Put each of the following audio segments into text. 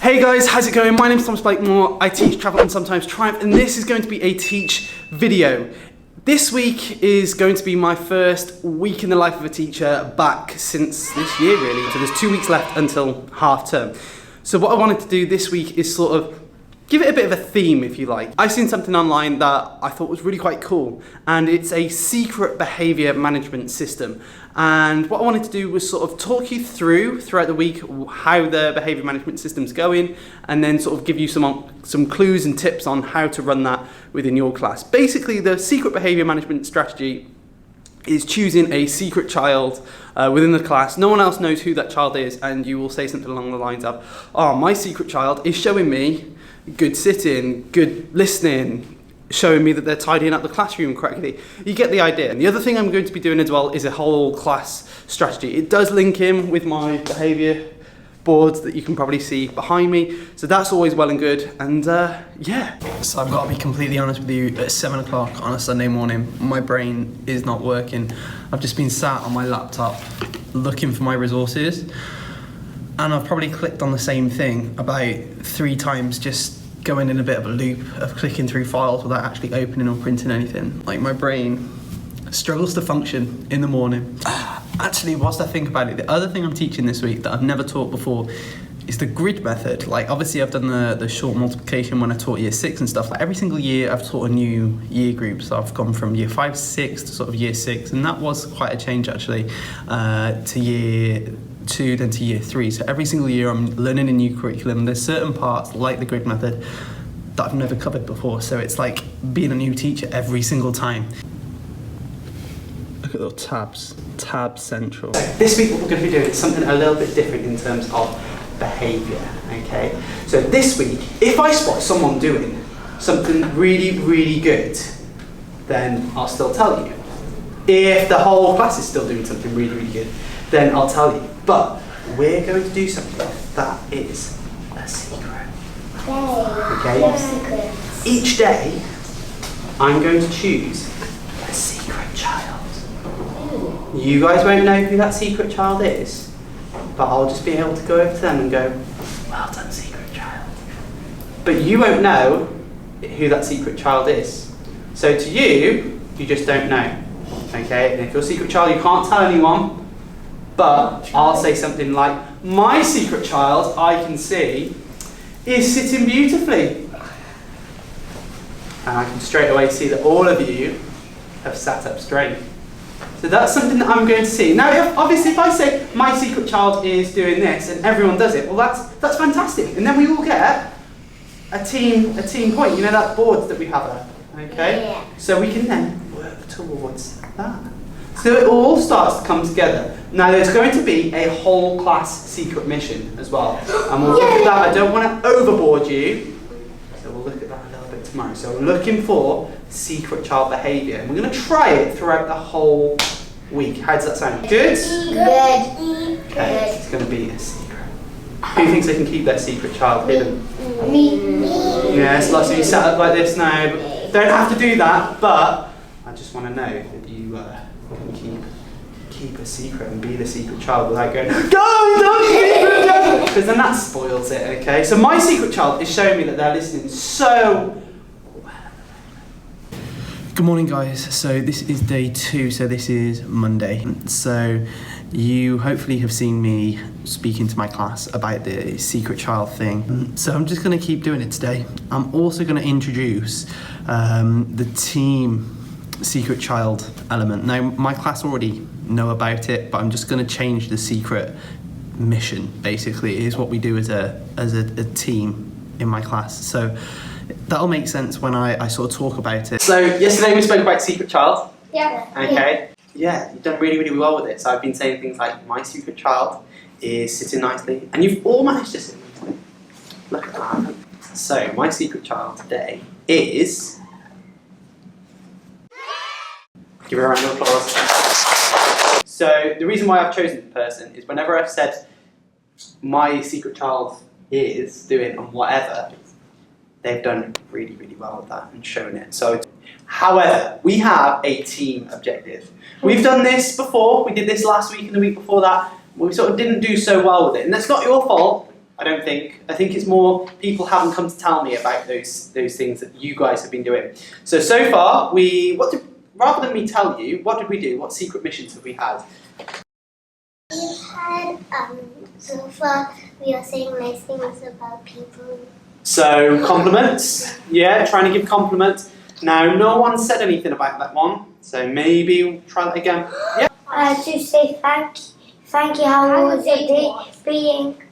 Hey guys, how's it going? My name's Blakemore. I teach travel and sometimes triumph, and this is going to be a teach video. This week is going to be my first week in the life of a teacher back since this year really, so there's 2 weeks left until half term. So what I wanted to do this week is sort of give it a bit of a theme, if you like. I've seen something online that I thought was really quite cool, and it's a secret behaviour management system. And what I wanted to do was sort of talk you throughout the week how the behaviour management system's going, and then sort of give you some clues and tips on how to run that within your class. Basically, the secret behaviour management strategy is choosing a secret child within the class. No one else knows who that child is, and you will say something along the lines of, oh, my secret child is showing me good sitting, good listening, showing me that they're tidying up the classroom correctly. You get the idea. And the other thing I'm going to be doing as well is a whole class strategy. It does link in with my behaviour boards that you can probably see behind me. So that's always well and good. And yeah. So I've got to be completely honest with you, at 7 o'clock on a Sunday morning, my brain is not working. I've just been sat on my laptop looking for my resources. And I've probably clicked on the same thing about 3 times, just going in a bit of a loop of clicking through files without actually opening or printing anything. Like, my brain struggles to function in the morning. Actually, whilst I think about it, the other thing I'm teaching this week that I've never taught before is the grid method. Like, obviously I've done the short multiplication when I taught year 6 and stuff. Like, every single year I've taught a new year group. So I've gone from year 5, 6 to sort of year 6. And that was quite a change actually, to year 2 then to year 3. So every single year I'm learning a new curriculum. There's certain parts like the grid method that I've never covered before. So it's like being a new teacher every single time. Look at those tabs, tab central. This week what we're going to be doing is something a little bit different in terms of behaviour, okay? So this week, if I spot someone doing something really, really good, then I'll still tell you. If the whole class is still doing something really, really good, then I'll tell you. But we're going to do something that is a secret. Okay? No secrets. Each day, I'm going to choose a secret child. You guys won't know who that secret child is, but I'll just be able to go over to them and go, well done, secret child. But you won't know who that secret child is. So to you, you just don't know. Okay? And if you're a secret child, you can't tell anyone. But I'll say something like, my secret child, I can see, is sitting beautifully. And I can straight away see that all of you have sat up straight. So that's something that I'm going to see. Now, obviously, if I say, my secret child is doing this, and everyone does it, well, that's fantastic. And then we all get a team point, you know, that board that we have up, okay? Yeah. So we can then work towards that. So it all starts to come together. Now there's going to be a whole class secret mission as well. And we'll look at that. I don't want to overboard you. So we'll look at that a little bit tomorrow. So we're looking for secret child behaviour. And we're going to try it throughout the whole week. How does that sound? Good? Good. Okay, it's going to be a secret. Who thinks they can keep their secret child hidden? Me. Yes, lots of you sat up like this now. But don't have to do that, but I just want to know that you can keep a secret and be the secret child without going, go, don't, because then that spoils it, okay? So my secret child is showing me that they're listening so well. Good morning guys, so this is day 2, so this is Monday. So you hopefully have seen me speaking to my class about the secret child thing. So I'm just going to keep doing it today. I'm also going to introduce the team secret child element. Now my class already know about it, but I'm just going to change the secret mission. Basically, it is what we do as a team in my class. So that'll make sense when I sort of talk about it. So yesterday we spoke about secret child. Yeah. Okay. Yeah, you've done really, really well with it. So I've been saying things like, my secret child is sitting nicely, and you've all managed to sit nicely. Look at that. So my secret child today is. Give her a round of applause. So the reason why I've chosen this person is whenever I've said my secret child is doing and whatever, they've done really, really well with that and shown it. So, however, we have a team objective. We've done this before. We did this last week and the week before that. We sort of didn't do so well with it. And that's not your fault. I don't think. I think it's more people haven't come to tell me about those things that you guys have been doing. So far, rather than me tell you, what did we do? What secret missions have we had? We had, so far, we are saying nice things about people. So, compliments. Yeah, trying to give compliments. Now, no one said anything about that one, so maybe we'll try that again. Yeah. To say thank you, how was your day being?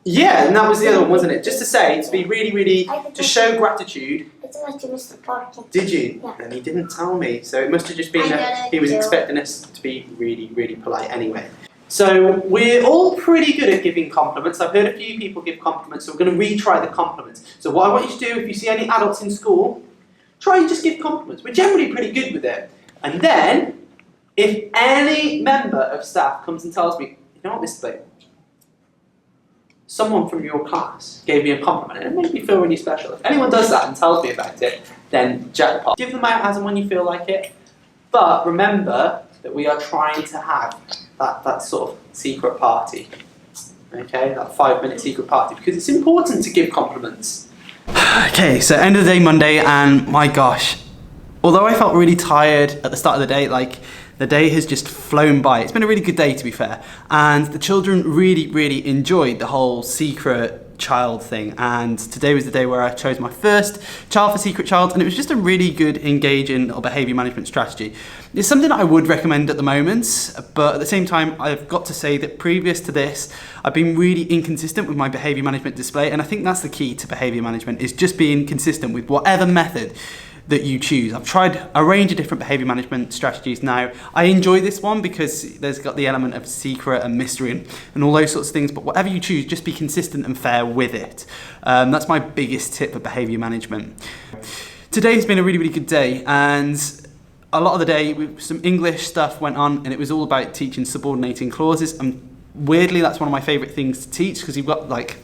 Yeah, and that was the other one, wasn't it? Just to say, to be really, to show gratitude. I told you, Mr. Parkin. Did you? Yeah. And he didn't tell me, so it must have just been that he was expecting us to be really polite anyway. So we're all pretty good at giving compliments. I've heard a few people give compliments, so we're going to retry the compliments. So what I want you to do, if you see any adults in school, try and just give compliments. We're generally pretty good with it. And then, if any member of staff comes and tells me, you know what, Mr. Blake, someone from your class gave me a compliment and it made me feel really special. If anyone does that and tells me about it, then jackpot. Give them out as and when you feel like it. But remember that we are trying to have that sort of secret party. Okay, that 5-minute secret party, because it's important to give compliments. Okay, so end of the day Monday, and my gosh, although I felt really tired at the start of the day, like the day has just flown by. It's been a really good day, to be fair, and the children really enjoyed the whole secret child thing, and today was the day where I chose my first child for secret child, and it was just a really good, engaging behaviour management strategy. It's something I would recommend at the moment, but at the same time I've got to say that previous to this I've been really inconsistent with my behaviour management display, and I think that's the key to behaviour management, is just being consistent with whatever method that you choose. I've tried a range of different behaviour management strategies now. I enjoy this one because there's got the element of secret and mystery and all those sorts of things, but whatever you choose, just be consistent and fair with it. That's my biggest tip for behaviour management. Today's been a really good day, and a lot of the day some English stuff went on, and it was all about teaching subordinating clauses, and weirdly that's one of my favourite things to teach, because you've got like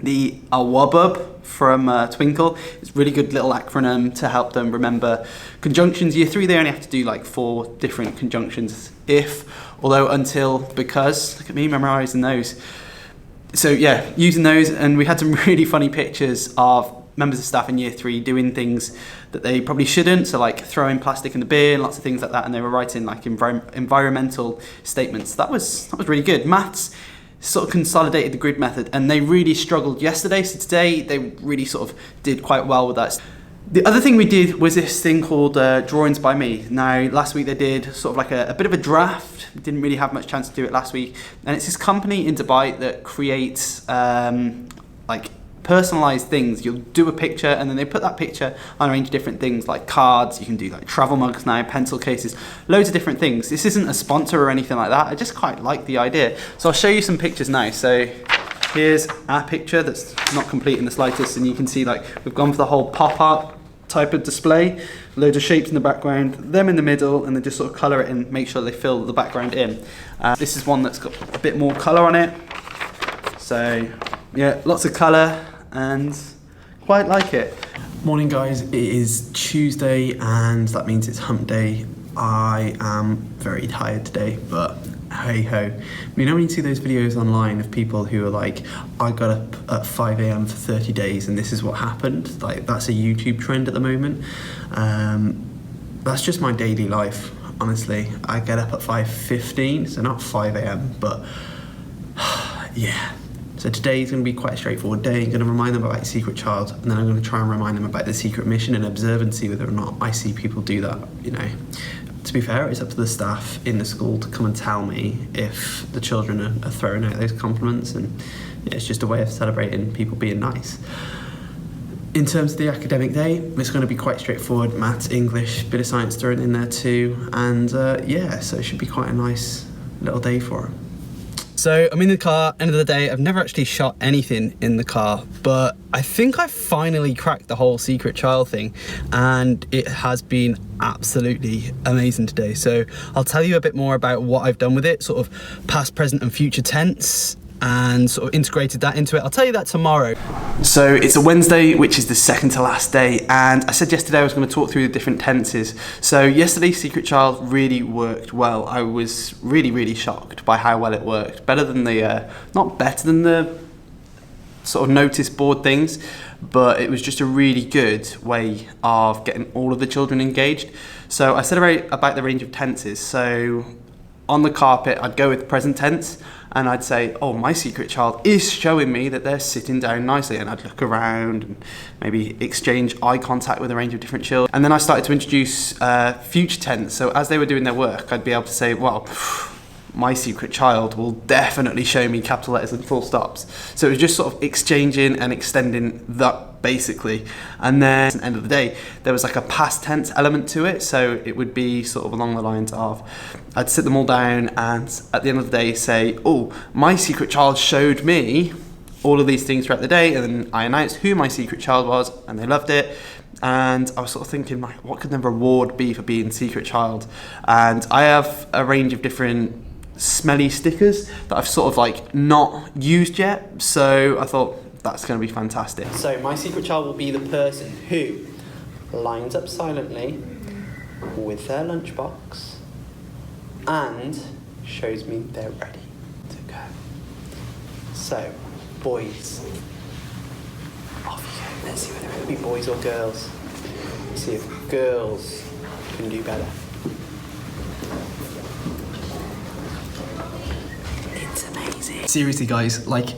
the awabub from Twinkle. It's a really good little acronym to help them remember conjunctions. Year 3 they only have to do like 4 different conjunctions: if, although, until, because. Look at me memorising those. So yeah, using those, and we had some really funny pictures of members of staff in year 3 doing things that they probably shouldn't, so like throwing plastic in the bin, lots of things like that, and they were writing like environmental statements. That was really good. Maths sort of consolidated the grid method, and they really struggled yesterday, so today they really sort of did quite well with that. The other thing we did was this thing called Drawings by Me. Now, last week they did sort of like a bit of a draft. We didn't really have much chance to do it last week, and it's this company in Dubai that creates like personalized things. You'll do a picture, and then they put that picture on a range of different things, like cards. You can do like travel mugs now, pencil cases, loads of different things. This isn't a sponsor or anything like that. I just quite like the idea. So I'll show you some pictures now. So here's our picture that's not complete in the slightest, and you can see like we've gone for the whole pop art type of display, loads of shapes in the background, them in the middle, and then just sort of colour it in, make sure they fill the background in. This is one that's got a bit more colour on it. So yeah, lots of colour, and quite like it. Morning guys, it is Tuesday and that means it's hump day. I am very tired today, but hey ho. You know when you see those videos online of people who are like, I got up at 5 a.m. for 30 days and this is what happened? Like, that's a YouTube trend at the moment. That's just my daily life, honestly. I get up at 5:15, so not 5 a.m, but yeah. So today's going to be quite a straightforward day. I'm going to remind them about Secret Child, and then I'm going to try and remind them about the secret mission and observe and see whether or not I see people do that, you know. To be fair, it's up to the staff in the school to come and tell me if the children are throwing out those compliments, and yeah, it's just a way of celebrating people being nice. In terms of the academic day, it's going to be quite straightforward. Maths, English, bit of science thrown in there too, and yeah, so it should be quite a nice little day for them. So I'm in the car, end of the day. I've never actually shot anything in the car, but I think I finally cracked the whole secret child thing, and it has been absolutely amazing today. So I'll tell you a bit more about what I've done with it, sort of past, present and future tense, and sort of integrated that into it. I'll tell you that tomorrow. So it's a Wednesday, which is the second to last day, and I said yesterday I was going to talk through the different tenses. So yesterday Secret Child really worked well. I was really shocked by how well it worked. Better than the, not better than the sort of notice board things, but it was just a really good way of getting all of the children engaged. So I said about the range of tenses. So on the carpet, I'd go with present tense, and I'd say, oh, my secret child is showing me that they're sitting down nicely, and I'd look around and maybe exchange eye contact with a range of different children. And then I started to introduce future tense. So as they were doing their work, I'd be able to say, well, my secret child will definitely show me capital letters and full stops. So it was just sort of exchanging and extending that, basically. And then at the end of the day, there was like a past tense element to it. So it would be sort of along the lines of, I'd sit them all down and at the end of the day say, oh, my secret child showed me all of these things throughout the day, and then I announced who my secret child was, and they loved it. And I was sort of thinking, like, what could the reward be for being secret child? And I have a range of different smelly stickers that I've sort of like not used yet, so I thought that's going to be fantastic. So my secret child will be the person who lines up silently with their lunchbox and shows me they're ready to go. So boys, off you go. Let's see whether it'll be boys or girls. Let's see if girls can do better. Seriously guys, like,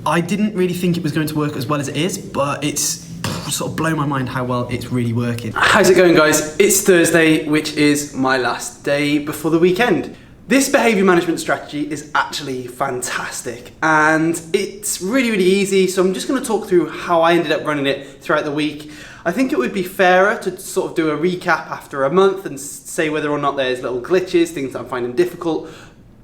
I didn't really think it was going to work as well as it is, but it's sort of blown my mind how well it's really working. How's it going, guys? It's Thursday, which is my last day before the weekend. This behaviour management strategy is actually fantastic, and it's really, really easy, so I'm just going to talk through how I ended up running it throughout the week. I think it would be fairer to sort of do a recap after a month and say whether or not there's little glitches, things that I'm finding difficult,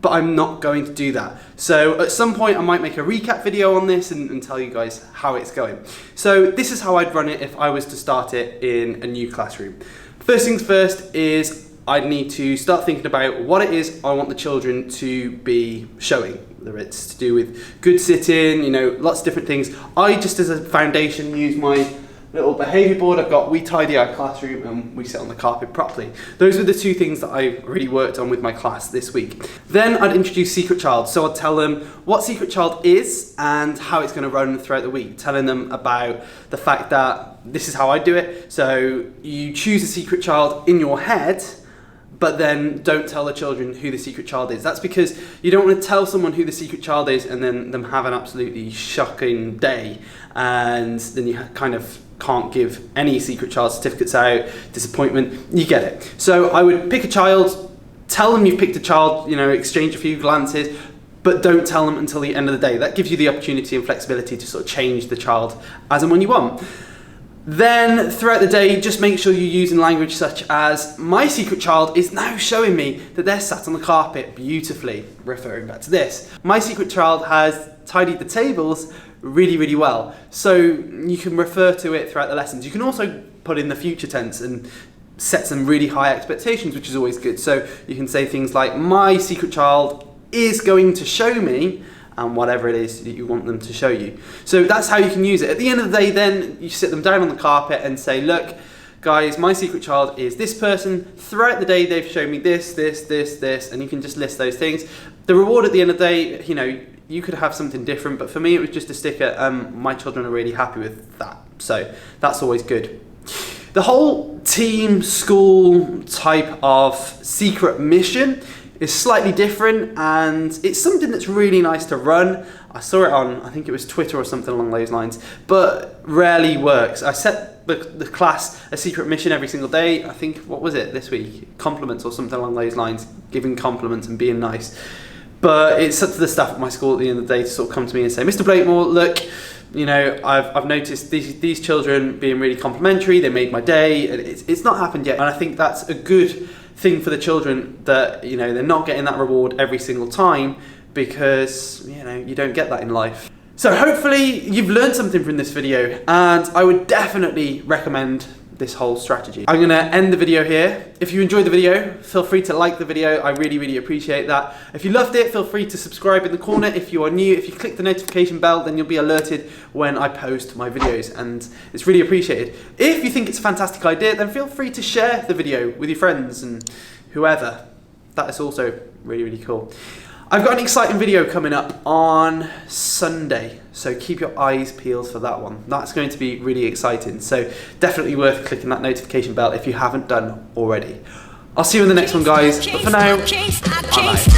but I'm not going to do that. So at some point I might make a recap video on this and tell you guys how it's going. So this is how I'd run it if I was to start it in a new classroom. First things first is I'd need to start thinking about what it is I want the children to be showing, whether it's to do with good sitting, you know, lots of different things. I just as a foundation use my little behaviour board. I've got we tidy our classroom and we sit on the carpet properly. Those were the two things that I really worked on with my class this week. Then I'd introduce secret child. So I'd tell them what secret child is and how it's going to run throughout the week, telling them about the fact that this is how I do it. So you choose a secret child in your head, but then don't tell the children who the secret child is. That's because you don't want to tell someone who the secret child is and then them have an absolutely shocking day, and then you kind of can't give any secret child certificates out, disappointment, you get it. So I would pick a child, tell them you've picked a child, you know, exchange a few glances, but don't tell them until the end of the day. That gives you the opportunity and flexibility to sort of change the child as and when you want. Then throughout the day, just make sure you're using language such as, my secret child is now showing me that they're sat on the carpet beautifully, referring back to this. My secret child has tidied the tables really, really well. So you can refer to it throughout the lessons. You can also put in the future tense and set some really high expectations, which is always good. So you can say things like, my secret child is going to show me, and whatever it is that you want them to show you. So that's how you can use it. At the end of the day, then you sit them down on the carpet and say, look, guys, my secret child is this person. Throughout the day, they've shown me this, this, this, this, and you can just list those things. The reward at the end of the day, you know, you could have something different, but for me, it was just a sticker. My children are really happy with that. So that's always good. The whole team, school type of secret mission is slightly different, and it's something that's really nice to run. I saw it on, I think it was Twitter or something along those lines, but rarely works. I set the class a secret mission every single day. I think, what was it this week? Compliments or something along those lines, giving compliments and being nice. But it's up to the staff at my school at the end of the day to sort of come to me and say, Mr. Blakemore, look, you know, I've noticed these children being really complimentary, they made my day, and it's not happened yet. And I think that's a good thing for the children, that, you know, they're not getting that reward every single time, because, you know, you don't get that in life. So hopefully you've learned something from this video, and I would definitely recommend this whole strategy. I'm gonna end the video here. If you enjoyed the video, feel free to like the video. I really, really appreciate that. If you loved it, feel free to subscribe in the corner. If you are new, if you click the notification bell, then you'll be alerted when I post my videos, and it's really appreciated. If you think it's a fantastic idea, then feel free to share the video with your friends and whoever. That is also really, really cool. I've got an exciting video coming up on Sunday, so keep your eyes peeled for that one. That's going to be really exciting, so definitely worth clicking that notification bell if you haven't done already. I'll see you in the next one, guys, but for now, I'm out.